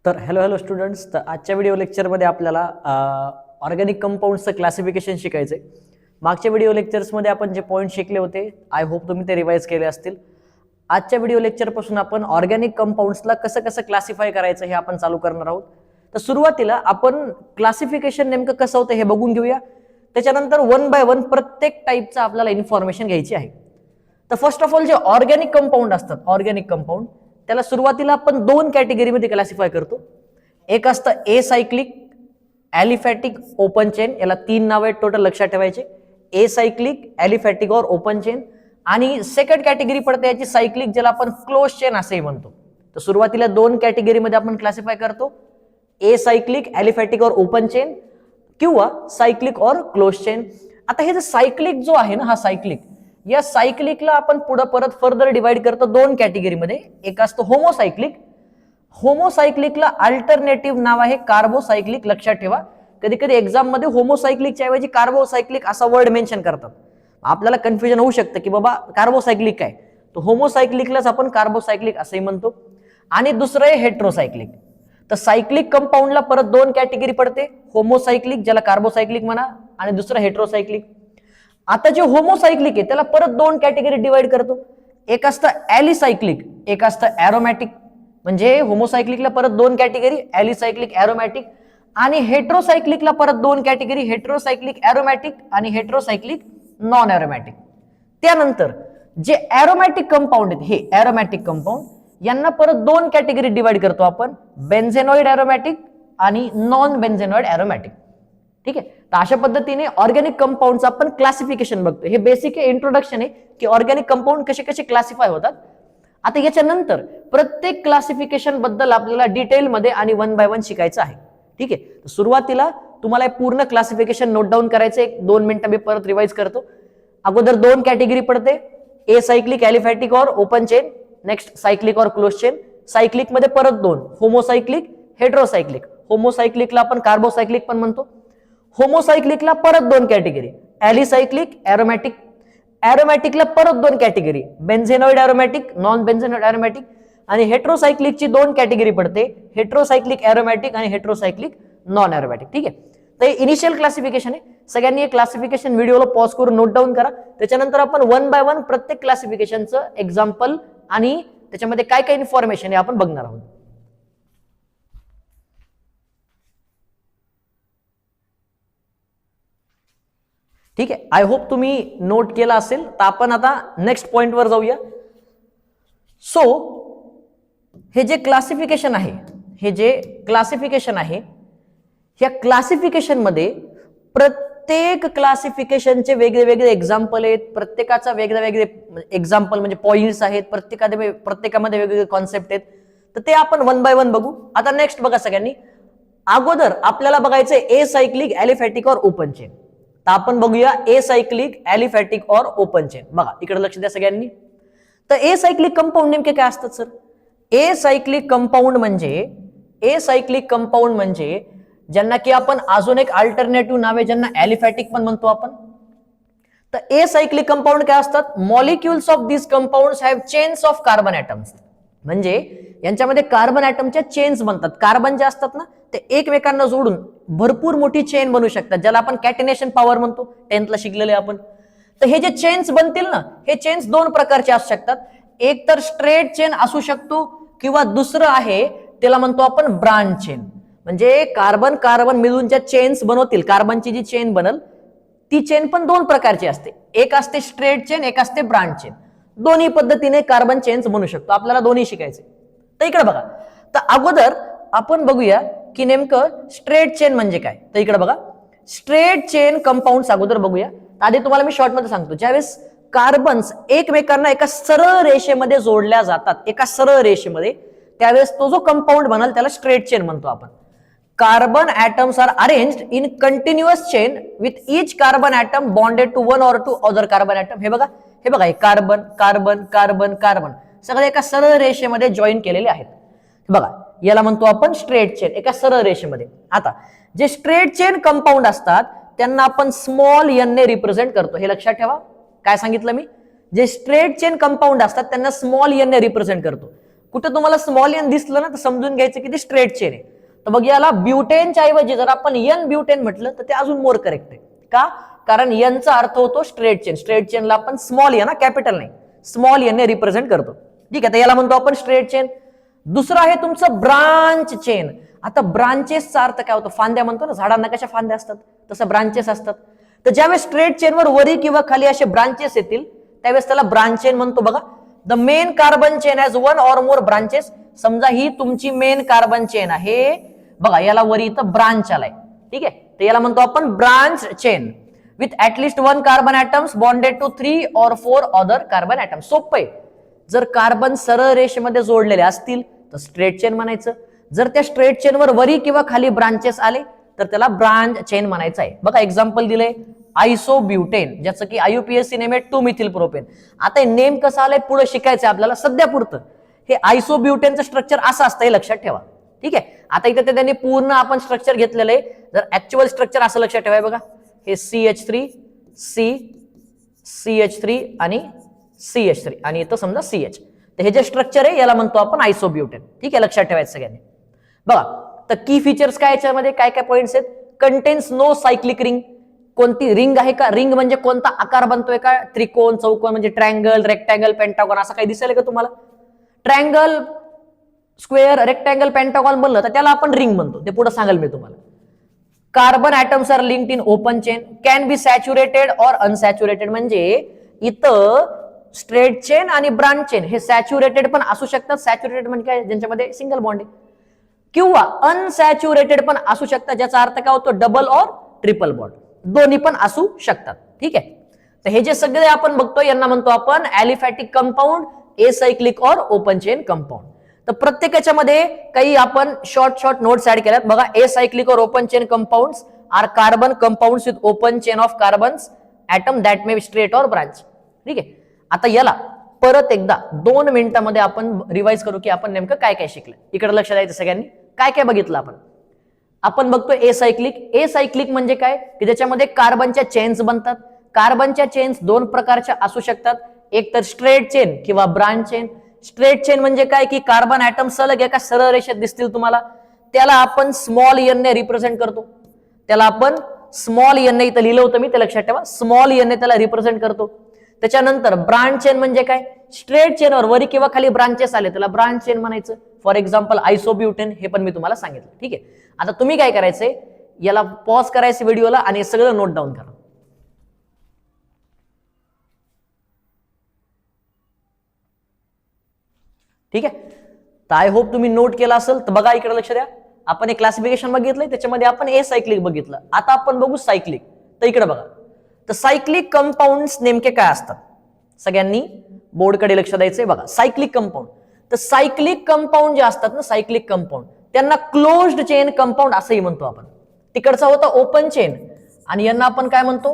तर hello students. तर आजच्या व्हिडिओ लेक्चरमध्ये आपल्याला ऑर्गॅनिक कंपाऊंड्सचं क्लासिफिकेशन शिकायचं आहे. मागच्या व्हिडिओ लेक्चर्समध्ये आपण जे पॉईंट शिकले होते, आय होप तुम्ही ते रिवाइज केले असतील. आजच्या व्हिडिओ लेक्चरपासून आपण ऑर्गॅनिक कंपाऊंड्सला कसं कसं क्लासिफाय करायचं हे आपण चालू करणार आहोत. तर सुरुवातीला आपण क्लासिफिकेशन नेमकं कसं होतं हे बघून घेऊया. त्याच्यानंतर वन बाय वन प्रत्येक टाईपचं आपल्याला इन्फॉर्मेशन घ्यायची आहे. तर फर्स्ट ऑफ ऑल जे ऑर्गॅनिक कंपाऊंड असतात, ऑर्गॅनिक कंपाऊंड त्याला सुरुवातीला आपण दोन कॅटेगरीमध्ये क्लासिफाय करतो. एक असतं ए सायक्लिक, ॲलिफॅटिक, ओपन चेन. याला तीन नाव आहेत टोटल, लक्षात ठेवायचे. ए सायक्लिक, ॲलिफॅटिक और ओपन चेन. आणि सेकंड कॅटेगरी पडते याची सायक्लिक, ज्याला आपण क्लोज चेन असेही म्हणतो. तर सुरुवातीला दोन कॅटेगरीमध्ये आपण क्लासिफाय करतो, ए सायक्लिक, ॲलिफॅटिक और ओपन चेन किंवा सायक्लिक और क्लोज चेन. आता हे जे सायक्लिक जो आहे ना, हा सायक्लिक, या सायक्लिकला आपण पुढे परत फर्दर डिवाइड करतो दोन कॅटेगरीमध्ये. एक असतो होमोसायक्लिक. होमोसायक्लिकला अल्टरनेटिव्ह नाव आहे कार्बोसायक्लिक. लक्षात ठेवा, कधी कधी एक्झाम मध्ये होमोसायक्लिकच्या ऐवजी कार्बोसायक्लिक असा वर्ड मेन्शन करतात. आपल्याला कन्फ्युजन होऊ शकतं की बाबा कार्बोसायक्लिक काय, तर होमोसायक्लिकलाच आपण कार्बोसायक्लिक असंही म्हणतो. आणि दुसरं आहे हेट्रोसायक्लिक. तर सायक्लिक कंपाऊंडला परत दोन कॅटेगरी पडते, होमोसायक्लिक ज्याला कार्बोसायक्लिक म्हणा, आणि दुसरं हेट्रोसायक्लिक. आता जे होमोसायक्लिक आहे त्याला परत दोन कॅटेगरी डिवाइड करतो. एक असतं ॲलिसायक्लिक, एक असतं ॲरोमॅटिक. म्हणजे होमोसायक्लिकला परत दोन कॅटेगरी, ॲलिसायक्लिक, ॲरोमॅटिक. आणि हेट्रोसायक्लिकला परत दोन कॅटेगरी, हेट्रोसायक्लिक ॲरोमॅटिक आणि हेट्रोसायक्लिक नॉन ॲरोमॅटिक. त्यानंतर जे ॲरोमॅटिक कंपाऊंड आहेत, हे ॲरोमॅटिक कंपाऊंड, यांना परत दोन कॅटेगरी डिवाइड करतो आपण, बेन्झेनॉइड ॲरोमॅटिक आणि नॉन बेन्झेनॉइड ॲरोमॅटिक. ठीक आहे. तर अशा पद्धतीने ऑर्गॅनिक कंपाऊंडचं आपण क्लासिफिकेशन बघतो. हे बेसिक इंट्रोडक्शन आहे की ऑर्गॅनिक कंपाऊंड कसे कसे क्लासिफाय होतात. आता याच्यानंतर प्रत्येक क्लासिफिकेशन बद्दल आपल्याला डिटेलमध्ये आणि वन बाय वन शिकायचं आहे. ठीक आहे. सुरुवातीला तुम्हाला पूर्ण क्लासिफिकेशन नोट डाऊन करायचं. एक 2 मिनिटं मी परत रिवाइज करतो. अगोदर दोन कॅटेगरी पडते, ए सायक्लिक, ॲलिफॅटिक और ओपन चेन. नेक्स्ट सायक्लिक और क्लोज चेन. सायक्लिक मध्ये परत दोन, होमोसायक्लिक, हेट्रोसायक्लिक. होमोसायक्लिकला आपण कार्बोसायक्लिक पण म्हणतो. होमोसायक्लिकला परत दोन कॅटेगरी, ॲलिसायक्लिक, ॲरोमॅटिक. ॲरोमॅटिकला परत दोन कॅटेगरी, बेन्झेनॉइड ॲरोमॅटिक, नॉन बेन्झेनॉइड ॲरोमॅटिक. आणि हेट्रोसायक्लिकची दोन कॅटेगरी पडते, हेट्रोसायक्लिक ॲरोमॅटिक आणि हेट्रोसायक्लिक नॉन ॲरोमॅटिक. ठीक आहे. तर हे इनिशियल क्लासिफिकेशन आहे. सगळ्यांनी हे क्लासिफिकेशन व्हिडिओला पॉज करून नोट डाऊन करा. त्याच्यानंतर आपण वन बाय वन प्रत्येक क्लासिफिकेशनचं एक्झाम्पल आणि त्याच्यामध्ये काय काय इन्फॉर्मेशन आहे आपण बघणार आहोत. ठीक आहे. आय होप तुम्ही नोट केला असेल. तर आपण आता नेक्स्ट पॉइंट वर जाऊया. सो हे जे क्लासिफिकेशन आहे, हे जे क्लासिफिकेशन आहे, या क्लासिफिकेशन मध्ये प्रत्येक क्लासिफिकेशनचे वेगळे वेगळे एक्झाम्पल आहेत. प्रत्येकाचा वेगळे वेगळे एक्झाम्पल म्हणजे पॉइंट्स आहेत. प्रत्येकामध्ये वेगवेगळे कॉन्सेप्ट आहेत. तर ते आपण वन बाय वन बघू. आता नेक्स्ट बघा सगळ्यांनी. अगोदर आपल्याला बघायचं ए सायक्लिक, ॲलिफॅटिक और ओपन चेन. तर आपण बघूया ए सायक्लिक, ॲलिफॅटिक और ओपन चेन. बघा इकडे लक्ष द्या सगळ्यांनी. तर ए सायक्लिक कंपाऊंड नेमके काय असतात सर? ए सायक्लिक कंपाऊंड म्हणजे ज्यांना की आपण अजून एक अल्टरनेटिव्ह नाव आहे, ज्यांना ॲलिफॅटिक पण म्हणतो आपण. तर ए सायक्लिक कंपाऊंड काय असतात? Molecules of this compounds have chains of carbon atoms. म्हणजे यांच्यामध्ये कार्बन ॲटमच्या चेन्स बनतात. कार्बन जे असतात ना, ते एकमेकांना जोडून भरपूर मोठी चेन बनवू शकतात, ज्याला आपण कॅटिनेशन पॉवर म्हणतो, 10th ला शिकलेले आपण. तर हे जे चेन्स बनतील ना, हे चेन्स दोन प्रकारचे असू शकतात. एक तर स्ट्रेट चेन असू शकतो, किंवा दुसरं आहे त्याला म्हणतो आपण ब्रांच चेन. म्हणजे कार्बन कार्बन मिळून ज्या चेन्स बनवतील, कार्बनची जी चेन बनल ती चेन पण दोन प्रकारची असते. एक असते स्ट्रेट चेन, एक असते ब्रांच चेन. दोन्ही पद्धतीने कार्बन चेन्स बनू शकतो. आपल्याला दोन्ही शिकायचे. तर इकडे बघा. तर अगोदर आपण बघूया की नेमकं स्ट्रेट चेन म्हणजे काय. तर इकडे बघा, स्ट्रेट चेन कंपाऊंड्स अगोदर बघूया. आधी तुम्हाला मी शॉर्ट मध्ये सांगतो. ज्यावेळेस कार्बन्स एकमेकांना एका सरळ रेषेमध्ये जोडल्या जातात, एका सरळ रेषेमध्ये, त्यावेळेस तो जो कंपाऊंड बनल त्याला स्ट्रेट चेन म्हणतो आपण. Carbon atoms are arranged in continuous chain with each carbon atom bonded to one or two other carbon atom. हे बघा हे कार्बन कार्बन कार्बन कार्बन सगळे एका सरळ रेषेमध्ये जॉईन केलेले आहेत. बघा याला म्हणतो आपण स्ट्रेट चेन, एका सरळ रेषेमध्ये. आता जे स्ट्रेट चेन कंपाऊंड असतात त्यांना आपण स्मॉल एन ने रिप्रेझेंट करतो. हे लक्षात ठेवा. काय सांगितलं मी? जे स्ट्रेट चेन कंपाऊंड असतात त्यांना स्मॉल एन ने रिप्रेझेंट करतो. कुठं तुम्हाला स्मॉल एन दिसलं ना तर समजून घ्यायचं की ते स्ट्रेट चेन आहे. तर मग याला ब्युटेनच्या ऐवजी जर आपण एन ब्युटेन म्हटलं तर ते अजून मोर करेक्ट आहे. का? कारण एनचा अर्थ होतो स्ट्रेट चेन. स्ट्रेट चेनला आपण स्मॉल एन, कॅपिटल नाही, स्मॉल एन ने रिप्रेझेंट करतो. ठीक आहे, तर याला म्हणतो आपण स्ट्रेट चेन. दुसरं आहे तुमचं ब्रांच चेन. आता ब्रांचेसचा अर्थ काय होतो? फांद्या म्हणतो ना, झाडांना कशा फांद्या असतात तसं ब्रांचेस असतात. तर ज्यावेळेस स्ट्रेट चेनवर वरी किंवा खाली असे ब्रांचेस येतील त्यावेळेस त्याला ब्रांच चेन म्हणतो. बघा, the main carbon chain has one or more branches. समजा ही तुमची मेन कार्बन चेन आहे, बघा याला वरी इथं ब्रांच आलाय. ठीक आहे, तर याला म्हणतो आपण branch chain with at least one carbon atoms bonded to 3 or 4 other carbon atoms. सोपं आहे. जर कार्बन सरळ रेषेमध्ये जोडलेले असतील तर स्ट्रेट चेन म्हणायचं. जर त्या स्ट्रेट चेनवर वरी किंवा खाली ब्रांचेस आले तर त्याला ब्रांच चेन म्हणायचं आहे. बघा एक्झाम्पल दिलंय आयसोब्युटेन, ज्याचं की IUPAC नेम आहे 2 मिथिल प्रोपेन. आता नेम कसं आलंय पुढे शिकायचं आपल्याला, सध्या पुरतं हे आयसोब्युटेनचं स्ट्रक्चर असं असतं हे लक्षात ठेवा. ठीक आहे, आता इथे त्यांनी पूर्ण आपण स्ट्रक्चर घेतलेलं आहे. जर ऍक्च्युअल स्ट्रक्चर असं लक्षात ठेवाय, बघा हे CH3 C CH3 आणि CH3 आणि इथं समजा CH. तर हे जे स्ट्रक्चर आहे याला म्हणतो आपण आयसोब्युटेन. ठीक आहे, लक्षात ठेवायचं सगळ्यांनी. बघा, तर की फीचर्स काय याच्यामध्ये, काय काय पॉइंट्स आहेत? Contains no cyclic ring. कोणती रिंग आहे का? रिंग म्हणजे कोणता आकार बनतोय का? त्रिकोण, चौकोन म्हणजे ट्रायंगल, रेक्टँगल, पेंटागॉन असं काही दिसेल का तुम्हाला? ट्रायंगल, स्क्वेअर, रेक्टँगल, पेंटागॉन बनलं तर त्याला आपण रिंग म्हणतो. ते पुढे सांगाल मी तुम्हाला. Carbon atoms are linked in open chain, can be saturated or unsaturated. म्हणजे इथं स्ट्रेट चेन आणि ब्रांच चेन हे सॅच्युरेटेड पण असू शकतात. सॅच्युरेटेड म्हणजे काय? ज्यांच्यामध्ये सिंगल बॉन्ड आहे. किंवा अनसॅच्युरेटेड पण असू शकतात, ज्याचा अर्थ काय होतो? डबल और ट्रिपल बॉन्ड, दोन्ही पण असू शकतात. ठीक आहे, तर हे जे सगळे आपण बघतो यांना म्हणतो आपण aliphatic compound, एसायक्लिक or open chain compound. तर प्रत्येकाच्या मध्ये काही आपण शॉर्ट नोट्स ऍड केल्यात. बघा, acyclic or open chain compounds are carbon compounds with open chain of carbons atom that may be straight or branch. ठीक आहे, आता याला परत एकदा 2 मिनिटांमध्ये आपण रिवाइज करू की आपण नेमकं काय काय शिकलं. इकडे लक्ष द्यायचं सगळ्यांनी. काय काय बघितलं आपण बघतो एसायक्लिक. एसायक्लिक म्हणजे काय? की ज्याच्यामध्ये कार्बनच्या चेन्स बनतात. कार्बनच्या चेन्स 2 प्रकारच्या असू शकतात, एक तर स्ट्रेट चेन किंवा ब्रांच चेन. स्ट्रेट चेन म्हणजे काय? की कार्बन ऍटम सलग एका सरळ रेषेत दिसतील तुम्हाला, त्याला आपण स्मॉल एन ने रिप्रेझेंट करतो. त्याला आपण स्मॉल एन ने इथं लिहिलं होतं मी, ते लक्षात ठेवा. स्मॉल एन ने त्याला रिप्रेझेंट करतो. त्याच्यानंतर ब्रांच चेन म्हणजे काय? स्ट्रेट चेनवर वरी किंवा खाली ब्रांचेस आले त्याला ब्रांच चेन म्हणायचं. फॉर एक्झाम्पल आयसोब्युटेन, हे पण मी तुम्हाला सांगितलं. ठीक आहे, आता तुम्ही काय करायचंय, याला पॉज करायचं व्हिडिओला आणि सगळं नोट डाऊन करा. ठीक आहे, तर आय होप तुम्ही नोट केला असेल. तर बघा इकडे लक्ष द्या. आपण एक क्लासिफिकेशन बघितलंय, त्याच्यामध्ये आपण ए सायक्लिक बघितलं. आता आपण बघू सायक्लिक. तर इकडे बघा, तर सायक्लिक कंपाऊंड्स नेमके काय असतात सगळ्यांनी बोर्डकडे लक्ष द्यायचंय. बघा, सायक्लिक कंपाऊंड. तर सायक्लिक कंपाऊंड जे असतात ना, सायक्लिक कंपाऊंड, त्यांना क्लोज्ड चेन कंपाऊंड असंही म्हणतो आपण. तिकडचा होता ओपन चेन आणि यांना आपण काय म्हणतो?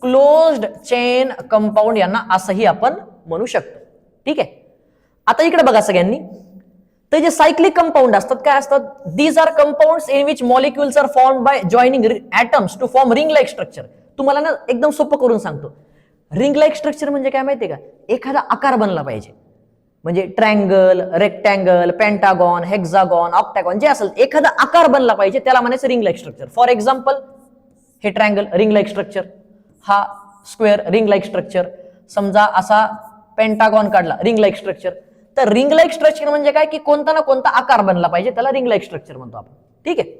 क्लोज्ड चेन कंपाऊंड, यांना असंही आपण म्हणू शकतो. ठीक आहे, आता इकडे बघा सगळ्यांनी. तर जे सायक्लिक कंपाऊंड असतात काय असतात? These are compounds in which molecules are formed by joining atoms to form ring like structure. तुम्हाला ना एकदम सोपं करून सांगतो. रिंग लाईक स्ट्रक्चर म्हणजे काय माहितीये का? एखादा आकार बनला पाहिजे. म्हणजे triangle, rectangle, pentagon, hexagon, octagon जे असेल एखादा आकार बनला पाहिजे, त्याला म्हणायचं ring like structure. For example हे ट्रायंगल, रिंग लाईक स्ट्रक्चर. हा स्क्वेअर, रिंग लाईक स्ट्रक्चर. समजा असा पेंटागॉन काढला, रिंग लाईक स्ट्रक्चर. तर रिंग लाईक स्ट्रक्चर म्हणजे काय? की कोणता ना कोणता आकार बनला पाहिजे, त्याला रिंग लाईक स्ट्रक्चर म्हणतो आपण. ठीक आहे,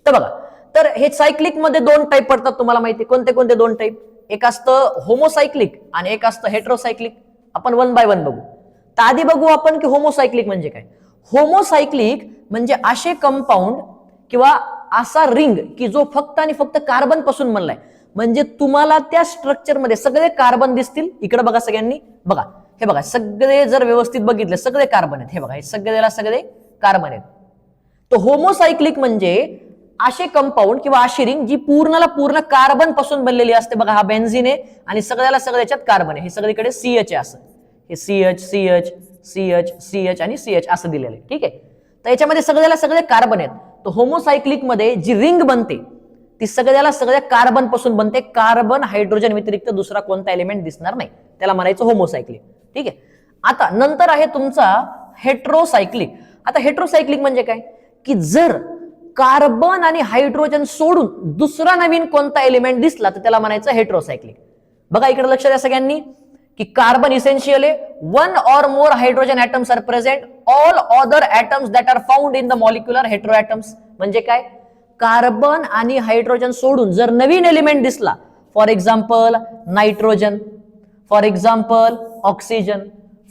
तर बघा, तर हे सायक्लिक मध्ये 2 टाईप पडतात. तुम्हाला माहिती कोणते कोणते 2 टाईप? एक असतं होमोसायक्लिक आणि एक असतं हेट्रोसायक्लिक. आपण 1 बाय 1 बघू. तर आधी बघू आपण की होमोसायक्लिक म्हणजे काय. होमोसायक्लिक म्हणजे असे कंपाऊंड किंवा असा रिंग की जो फक्त आणि फक्त कार्बन पासून बनलाय. म्हणजे तुम्हाला त्या स्ट्रक्चर मध्ये सगळे कार्बन दिसतील. इकडे बघा सगळ्यांनी, बघा हे बघा, सगळे जर व्यवस्थित बघितले सगळे कार्बन आहेत. हे बघा, हे सगळे कार्बन आहेत. तर होमोसायक्लिक म्हणजे असे कंपाऊंड किंवा अशी रिंग जी पूर्णला पूर्ण कार्बन पासून बनलेली असते. बघा, हा बेन्झिन आहे आणि सगळ्यात कार्बन आहे. हे सगळीकडे CH आहे. असं हे CH CH CH CH आणि CH असं दिलेलं आहे. ठीक आहे, तर याच्यामध्ये सगळे कार्बन आहेत. तर होमोसायक्लिक मध्ये जी रिंग बनते ती सगळ्या कार्बन पासून बनते. कार्बन हायड्रोजन व्यतिरिक्त दुसरा कोणता एलिमेंट दिसणार नाही, त्याला म्हणायचं होमोसायक्लिक. ठीक आहे, आता नंतर आहे तुमचा हेट्रोसायक्लिक. आता हेट्रोसायक्लिक म्हणजे काय की जर कार्बन आणि हायड्रोजन सोडून दुसरा नवीन कोणता एलिमेंट दिसला तर त्याला म्हणायचं हेट्रोसायक्लिक. बघा इकडे लक्ष द्या सगळ्यांनी की कार्बन इसेन्शियल आहे, one or more hydrogen atoms are present, all other atoms that are found in the molecular hetero atoms. म्हणजे काय, कार्बन आणि हायड्रोजन सोडून जर नवीन एलिमेंट दिसला, for example nitrogen, for example oxygen,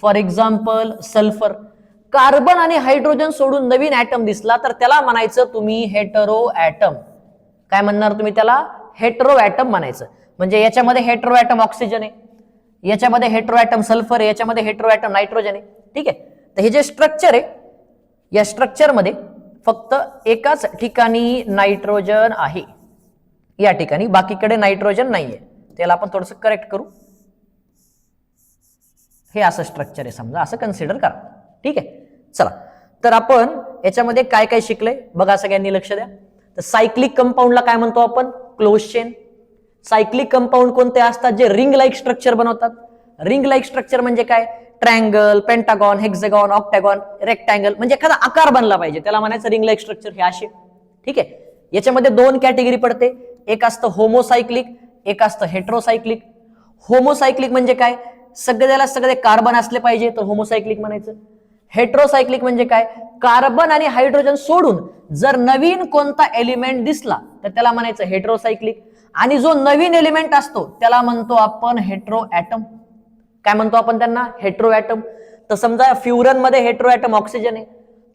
for example sulphur, carbon आणि hydrogen सोडून नवीन ऍटम दिसला तर त्याला म्हणायचं तुम्ही हेटेरो ऍटम. काय म्हणणार तुम्ही त्याला, हेटेरो ऍटम म्हणायचं. म्हणजे याच्यामध्ये हेटेरो ऍटम ऑक्सिजन आहे, याच्यामध्ये हेटेरो ऍटम सल्फर आहे, याच्यामध्ये हेटेरो ऍटम नायट्रोजन आहे. ठीक आहे, तर हे जे स्ट्रक्चर आहे या स्ट्रक्चर मध्ये फक्त एकाच ठिकाणी नायट्रोजन आहे, या ठिकाणी बाकीकडे नायट्रोजन नाहीये. त्याला आपण थोडंसं करेक्ट करू. हे असं स्ट्रक्चर आहे समजा, असं कन्सिडर करा. ठीक आहे, चला तर आपण याच्यामध्ये काय काय शिकलंय बघा, सगळ्यांनी लक्ष द्या. तर सायक्लिक कंपाऊंडला काय म्हणतो आपण, क्लोज चेन. सायक्लिक कंपाऊंड कोणते असतात, जे रिंग लाईक स्ट्रक्चर बनवतात. रिंग लाईक स्ट्रक्चर म्हणजे काय, triangle, pentagon, hexagon, octagon, rectangle, म्हणजे एखादा आकार बनला पाहिजे त्याला म्हणायचं रिंग लाईक स्ट्रक्चर. हे असे. ठीक आहे, याच्यामध्ये दोन कॅटेगरी पडते, एक असतं होमोसायक्लिक, एक असतं हेट्रोसायक्लिक. होमोसायक्लिक म्हणजे काय, सगळे कार्बन असले पाहिजे तर होमोसायक्लिक म्हणायचं. हेट्रोसायक्लिक म्हणजे काय, कार्बन आणि हायड्रोजन सोडून जर नवीन कोणता एलिमेंट दिसला तर त्याला म्हणायचं हेट्रोसायक्लिक. आणि जो नवीन एलिमेंट असतो त्याला म्हणतो आपण हेटेरो ऍटम. काय म्हणतो आपण त्यांना, हेटेरो ऍटम. तर समजा फ्युरन मध्ये हेटेरो ऍटम ऑक्सिजन आहे,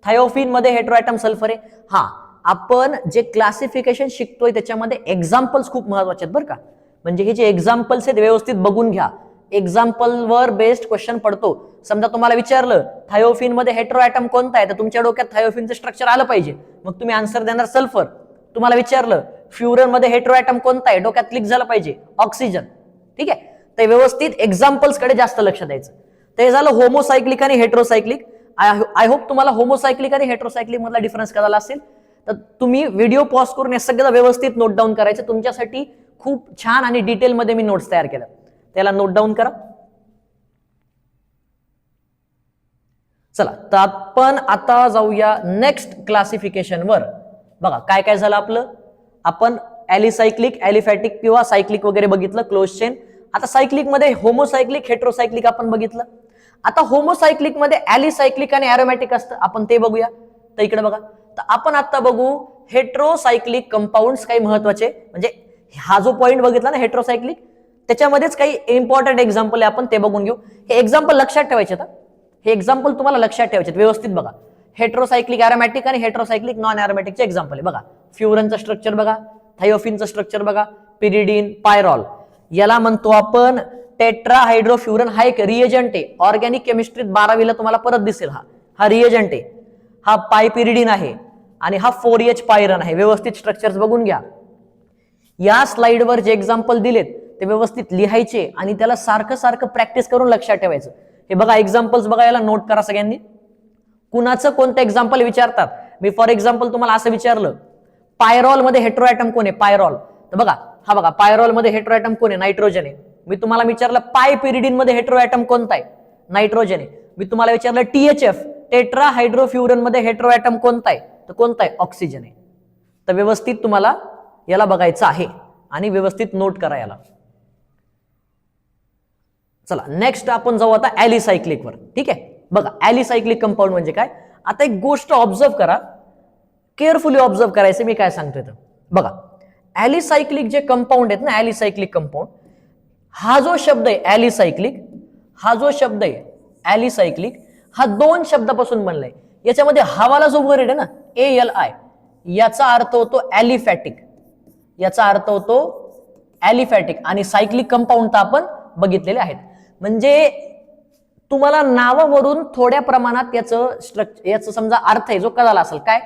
थायोफिन मध्ये हेटेरो ऍटम सल्फर आहे. हा, आपण जे क्लासिफिकेशन शिकतोय त्याच्यामध्ये एक्झाम्पल्स खूप महत्वाचे आहेत बरं का. म्हणजे हे जे एक्झाम्पल्स आहेत व्यवस्थित बघून घ्या, एक्झाम्पल वर बेस्ड क्वेश्चन पडतो. समजा तुम्हाला विचारलं थायोफिन मध्ये हेटेरो ऍटम कोणता आहे, तर तुमच्या डोक्यात थायोफिनचं स्ट्रक्चर आलं पाहिजे, मग तुम्ही आन्सर देणार सल्फर. तुम्हाला विचारलं फ्युरन मध्ये हेटेरो ऍटम कोणता आहे, डोक्यात क्लिक झालं पाहिजे ऑक्सिजन. ठीक आहे, तर व्यवस्थित एक्झाम्पल्स कडे जास्त लक्ष द्यायचं. तर हे झालं होमोसायक्लिक आणि हेट्रोसायक्लिक. आय होप तुम्हाला होमोसायक्लिक आणि हेट्रोसायक्लिक मधला डिफरन्स कळाला असेल. तर तुम्ही व्हिडिओ पॉज करून हे सगळं व्यवस्थित नोट डाऊन करायचं. तुमच्यासाठी खूप छान आणि डिटेलमध्ये मी नोट्स तयार केल्या, त्याला नोट डाऊन करा. चला, तर आपण आता जाऊया नेक्स्ट क्लासिफिकेशन वर. बघा काय काय झालं आपलं, आपण ॲलिसायक्लिक, ॲलिफॅटिक किंवा सायक्लिक वगैरे बघितलं, क्लोज चेन. आता सायक्लिक मध्ये होमोसायक्लिक, हेट्रोसायक्लिक आपण बघितलं. आता होमोसायक्लिक मध्ये ॲलिसायक्लिक आणि ॲरोमॅटिक असतं, आपण ते बघूया. तर इकडे बघा, तर आपण आता बघू हेट्रोसायक्लिक कंपाऊंड्स काही महत्वाचे. म्हणजे हा जो पॉइंट बघितला ना हेट्रोसायक्लिक, त्याच्यामध्येच काही इम्पॉर्टंट एक्झाम्पल आहे, आपण ते बघून घेऊ. हे एक्झाम्पल लक्षात ठेवायचे. हे एक्झाम्पल तुम्हाला लक्षात ठेवायचे व्यवस्थित. बघा, हेट्रोसायक्लिक ॲरोमॅटिक आणि हेट्रोसायक्लिक नॉन ॲरोमॅटिकचे एक्झाम्पल आहे. बघा, फ्युरनचं स्ट्रक्चर बघा, थायोफिनचं स्ट्रक्चर बघा, पिरिडीन, पायरॉल. याला म्हणतो आपण टेट्राहायड्रोफ्युरन. हा एक रिएजंट आहे, ऑर्गॅनिक केमिस्ट्रीत 12वीला तुम्हाला परत दिसेल. हा रिएजंट आहे. हा पायपिरिडीन आहे आणि हा 4H पायरन आहे. व्यवस्थित स्ट्रक्चर्स बघून घ्या. या स्लाइडवर जे एक्झाम्पल दिलेत ते व्यवस्थित लिहायचे आणि त्याला सारखं सारखं प्रॅक्टिस करून लक्षात ठेवायचं. हे बघा एक्झाम्पल्स बघा, याला नोट करा सगळ्यांनी. कुणाचं कोणतं एक्झाम्पल विचारतात, मी फॉर एक्झाम्पल तुम्हाला असं विचारलं पायरॉल मध्ये हेटेरो ऍटम कोण आहे, पायरॉल. तर बघा, हा बघा पायरॉल मध्ये हेटेरो ऍटम कोण आहे, नायट्रोजन आहे. मी तुम्हाला विचारलं पायपिरिडीन मध्ये हेटेरो ऍटम कोणता आहे, नायट्रोजन आहे. मी तुम्हाला विचारलं THF, टेट्राहायड्रोफ्युरन मध्ये हेटेरो ऍटम कोणता आहे, तर कोणता आहे, ऑक्सिजन आहे. तर व्यवस्थित तुम्हाला याला बघायचं आहे आणि व्यवस्थित नोट करा याला. चला नेक्स्ट आपण जाऊ आता ॲलिसायक्लिक वर. ठीक आहे, बघा ॲलिसायक्लिक कंपाऊंड म्हणजे काय. आता एक गोष्ट ऑब्झर्व करा, केअरफुली ऑब्झर्व करायचं मी काय सांगतोय. तर बघा, ॲलिसायक्लिक जे कंपाऊंड आहेत ना, ॲलिसायक्लिक कंपाऊंड, हा जो शब्द आहे ॲलिसायक्लिक, हा जो शब्द आहे ॲलिसायक्लिक, हा दोन शब्दापासून बनलाय. याच्यामध्ये हवाला जो वर्ड आहे ना ALI, याचा अर्थ होतो ॲलिफॅटिक, याचा अर्थ होतो ॲलिफॅटिक. आणि सायक्लिक कंपाऊंड तर आपण बघितलेले आहेत. म्हणजे तुम्हाला नावावरून थोड्या प्रमाणात याचं स्ट्रक्चर, याचं समजा अर्थ आहे जो कळाला असेल. काय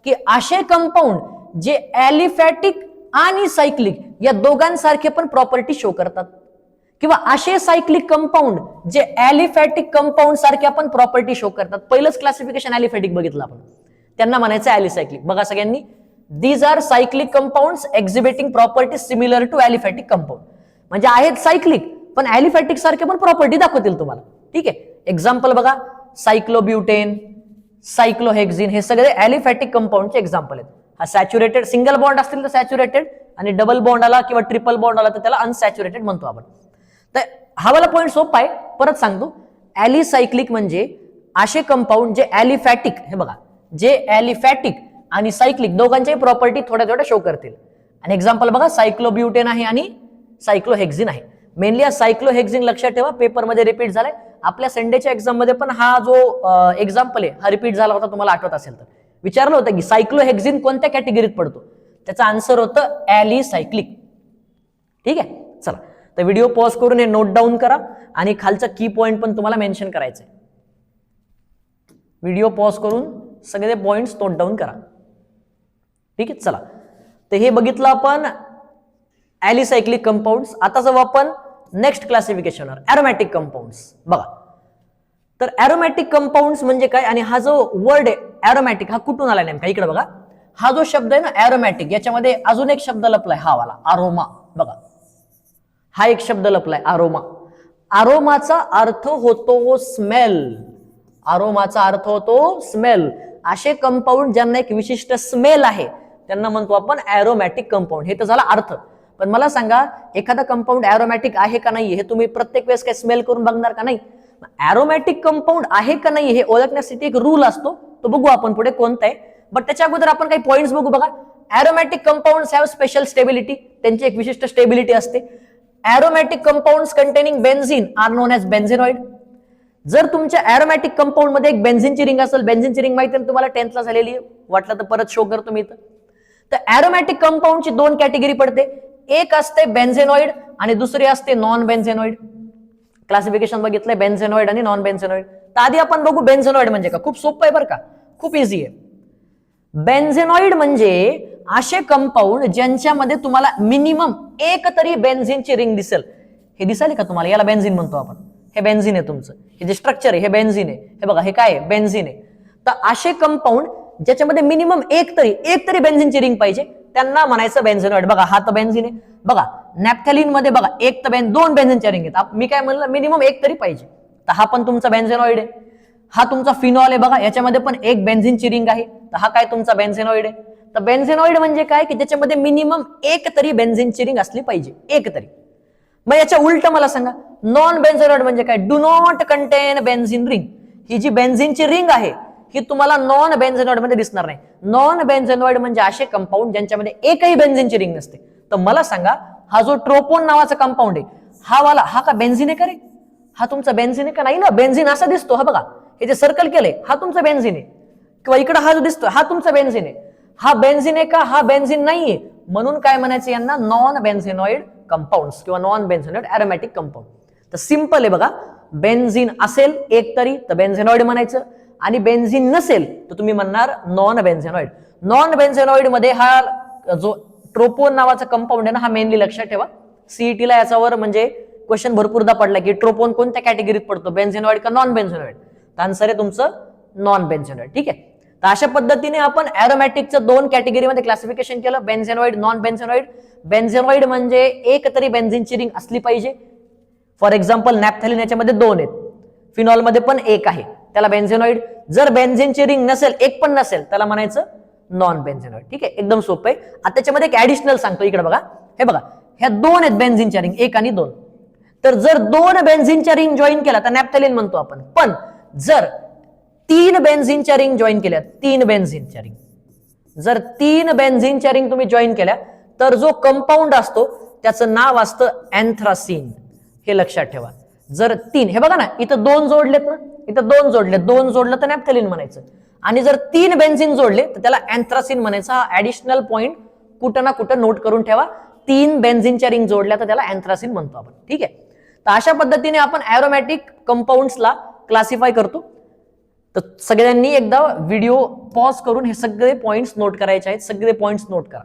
की असे कंपाऊंड जे ॲलिफॅटिक आणि सायक्लिक या दोघांसारखे पण प्रॉपर्टी शो करतात, किंवा असे सायक्लिक कंपाऊंड जे ॲलिफॅटिक कंपाऊंड सारख्या पण प्रॉपर्टी शो करतात. पहिलंच क्लासिफिकेशन ॲलिफॅटिक बघितलं आपण, त्यांना म्हणायचं ॲलिसायक्लिक. बघा सगळ्यांनी, these are cyclic compounds exhibiting property similar to aliphatic compound. म्हणजे आहेत सायक्लिक पण ॲलिफॅटिक सारखे पण प्रॉपर्टी दाखवतील तुम्हाला. ठीक आहे, एक्झाम्पल बघा, सायक्लोब्युटेन, सायक्लोहेक्झिन हे सगळे ॲलिफॅटिक कंपाऊंडचे एक्झाम्पल आहेत. हा सॅच्युरेटेड सिंगल बॉन्ड असतील तर सॅच्युरेटेड, आणि डबल बॉन्ड आला किंवा ट्रिपल बॉन्ड आला तर त्याला अनसॅच्युरेटेड म्हणतो आपण. तर हा वाला पॉईंट सोपा आहे, परत सांगतो. ॲलिसायक्लिक म्हणजे असे कंपाऊंड जे ॲलिफॅटिक, हे बघा, जे ॲलिफॅटिक आणि सायक्लिक दोघांच्याही प्रॉपर्टी थोड्या थोड्या शो करतील. आणि एक्झाम्पल बघा, सायक्लोब्युटेन आहे आणि सायक्लोहेक्झिन आहे. मेनली हा सायक्लोहेक्झिन लक्षात ठेवा, पेपरमध्ये रिपीट झालाय. आपल्या संडेच्या एक्झाम मध्ये पण हा जो एक्झाम्पल आहे हा रिपीट झाला होता, तुम्हाला आठवत असेल तर. विचारलं होतं की सायक्लोहेक्झिन कोणत्या कॅटेगरीत पडतो, त्याचा आन्सर होतं ॲलिसायक्लिक. ठीक आहे, चला. तर व्हिडिओ पॉज करून हे नोट डाऊन करा आणि खालचा की पॉइंट पण तुम्हाला मेन्शन करायचं आहे. व्हिडिओ पॉज करून सगळे पॉइंट्स नोट डाऊन करा. ठीक आहे, चला. तर हे बघितलं आपण ॲलिसायक्लिक कंपाऊंड्स. आता जाऊ आपण नेक्स्ट क्लासिफिकेशनवर, ॲरोमॅटिक कंपाऊंड्स. बघा, तर ॲरोमॅटिक कंपाऊंड्स म्हणजे काय, आणि हा जो वर्ड आहे ॲरोमॅटिक हा कुठून आला नेमका, इकडे बघा. हा जो शब्द आहे ना ॲरोमॅटिक, याच्यामध्ये अजून एक शब्द लपलाय, हा वाला अरोमा. बघा, हा एक शब्द लपलाय अरोमा. अरोमाचा अर्थ होतो स्मेल. अरोमाचा अर्थ होतो स्मेल. असे कंपाऊंड ज्यांना एक विशिष्ट स्मेल आहे त्यांना म्हणतो आपण ॲरोमॅटिक कंपाऊंड. हे तर झाला अर्थ. पण मला सांगा, एखादा कंपाऊंड ॲरोमॅटिक आहे का नाही हे तुम्ही प्रत्येक वेळेस काय स्मेल करून बघणार का नाही? ॲरोमॅटिक कंपाऊंड आहे का नाही हे ओळखण्यासाठी एक रूल असतो, तो बघू आपण पुढे कोणता आहे. बट त्याच्या अगोदर आपण काही पॉइंट्स बघू. बघा, aromatic compounds have special stability. त्यांची एक विशिष्ट स्टेबिलिटी असते. Aromatic compounds containing benzene are known as benzenoid. जर तुमच्या ॲरोमॅटिक कंपाऊंड मध्ये एक बेन्झिनची रिंग असेल, बेन्झिनची रिंग माहिती आहे तुम्हाला, 10th ला झालेली, वाटलं तर परत शो करतो मी इथं. तर ॲरोमॅटिक कंपाऊंडची दोन कॅटेगरी पडते. एक असते बेन्झेनॉइड आणि दुसरी असते नॉन बेन्झेनॉइड. क्लासिफिकेशन बघितलंय बेन्झेनॉइड आणि नॉन बेन्झेनॉइड. तर आधी आपण बघू बेन्झेनॉइड म्हणजे का. खूप सोपं आहे बरं का, खूप इझी आहे. बेन्झेनॉइड म्हणजे असे कंपाऊंड ज्यांच्यामध्ये तुम्हाला मिनिमम एक तरी बेन्झिनची रिंग दिसेल. हे दिसेल का तुम्हाला, याला बेन्झिन म्हणतो आपण. हे बेन्झिन आहे तुमचं, हे जे स्ट्रक्चर आहे हे बेन्झिन आहे. हे बघा, हे काय आहे, बेन्झिन आहे. तर असे कंपाऊंड ज्याच्यामध्ये मिनिमम एक तरी बेन्झिनची रिंग पाहिजे त्यांना म्हणायचं बेन्झेनॉइड. बघा, हा तर बेन्झिन आहे. बघा, नॅफ्थॅलिन मध्ये बघा एक तर दोन बेन्झिनच्या रिंग आहेत. मी काय म्हणलं, मिनिमम एक तरी पाहिजे. तर हा पण तुमचा बेन्झेनॉइड आहे. हा तुमचा फिनॉल आहे. बघा, याच्यामध्ये पण एक बेन्झिनची रिंग आहे. तर हा काय तुमचा बेन्झेनॉइड आहे. तर बेन्झेनॉइड म्हणजे काय की ज्याच्यामध्ये मिनिमम एक तरी बेन्झिनची रिंग असली पाहिजे, एक तरी. मग याच्या उलट मला सांगा, नॉन बेन्झेनॉइड म्हणजे काय, do not contain benzene ring. ही जी बेन्झिनची रिंग आहे ही तुम्हाला नॉन बेन्झेनॉइड मध्ये दिसणार नाही. नॉन बेन्झेनॉइड म्हणजे असे कंपाऊंड ज्यांच्यामध्ये एकही बेन्झिनची रिंग नसते. तर मला सांगा, हा जो ट्रोपोन नावाचा कंपाऊंड आहे, हा वाला हा का बेन्झिन आहे का रे? हा तुमचा बेन्झिन आहे का नाही ना? बेन्झिन असा दिसतो, हा बघा, हे जे सर्कल केलंय हा तुमचा बेन्झिन आहे. किंवा इकडे हा जो दिसतो हा तुमचा बेन्झिन आहे. हा बेन्झिन आहे का? हा बेन्झिन नाहीये. म्हणून काय म्हणायचं यांना, नॉन बेन्झेनॉइड कंपाऊंड्स किंवा नॉन बेन्झेनॉइड ॲरोमॅटिक कंपाऊंड. तर सिंपल आहे बघा, बेन्झिन असेल एक तरी तर बेन्झेनॉइड म्हणायचं, आणि बेन्झिन नसेल तर तुम्ही म्हणणार नॉन बेन्झेनॉइड. नॉन बेन्झेनॉइड मध्ये हा जो ट्रोपोन नावाचा कंपाऊंड आहे ना, हा मेनली लक्षात ठेवा. सीईटीला याच्यावर म्हणजे क्वेश्चन भरपूरदा पडला की ट्रोपोन कोणत्या कॅटेगरीत पडतो, बेन्झेनॉइड का नॉन बेन्झेनॉइड. तर आन्सर आहे तुमचं नॉन बेन्झेनॉइड. ठीक आहे, तर अशा पद्धतीने आपण ॲरोमॅटिकचं दोन कॅटेगरीमध्ये क्लासिफिकेशन केलं, बेन्झेनॉइड, नॉन बेन्झेनॉइड. बेन्झेनॉइड म्हणजे एक तरी बेन्झिनची रिंग असली पाहिजे. फॉर एक्झाम्पल नॅफ्थॅलिन याच्यामध्ये दोन आहेत, फिनॉल मध्ये पण एक आहे, त्याला बेन्झेनॉइड. जर बेन्झिनची रिंग नसेल, एक पण नसेल, त्याला म्हणायचं नॉन बेन्झेनॉइड. ठीक आहे, एकदम सोपं आहे. आता त्याच्यामध्ये एक ऍडिशनल सांगतो, इकडे बघा. हे बघा, ह्या दोन आहेत बेन्झिनच्या रिंग, एक आणि दोन. तर जर दोन बेन्झिनच्या रिंग जॉईन केला तर नॅफ्थॅलिन म्हणतो आपण. पण जर तीन बेन्झिनच्या रिंग जॉईन केल्या, तीन बेन्झिनच्या रिंग, जर तीन बेन्झिनच्या रिंग तुम्ही जॉईन केल्या तर जो कंपाऊंड असतो त्याचं नाव असतं अँथ्रासिन. हे लक्षात ठेवा. जर तीन, हे बघा ना, इथं दोन जोडलेत ना, इथं दोन जोडले, दोन जोडलं तर नॅफ्थॅलिन म्हणायचं. आणि जर तीन बेन्झिन जोडले तर त्याला अँथ्रासिन म्हणायचं. हा ऍडिशनल पॉइंट कुठं ना कुठं नोट करून ठेवा. तीन बेन्झिनच्या रिंग जोडल्या तर त्याला अँथ्रासिन म्हणतो आपण. ठीक आहे, तर अशा पद्धतीने आपण ॲरोमॅटिक कंपाऊंड्सला क्लासिफाय करतो. तर सगळ्यांनी एकदा व्हिडिओ पॉज करून हे सगळे पॉइंट्स नोट करायचे आहेत, सगळे पॉइंट्स नोट करा.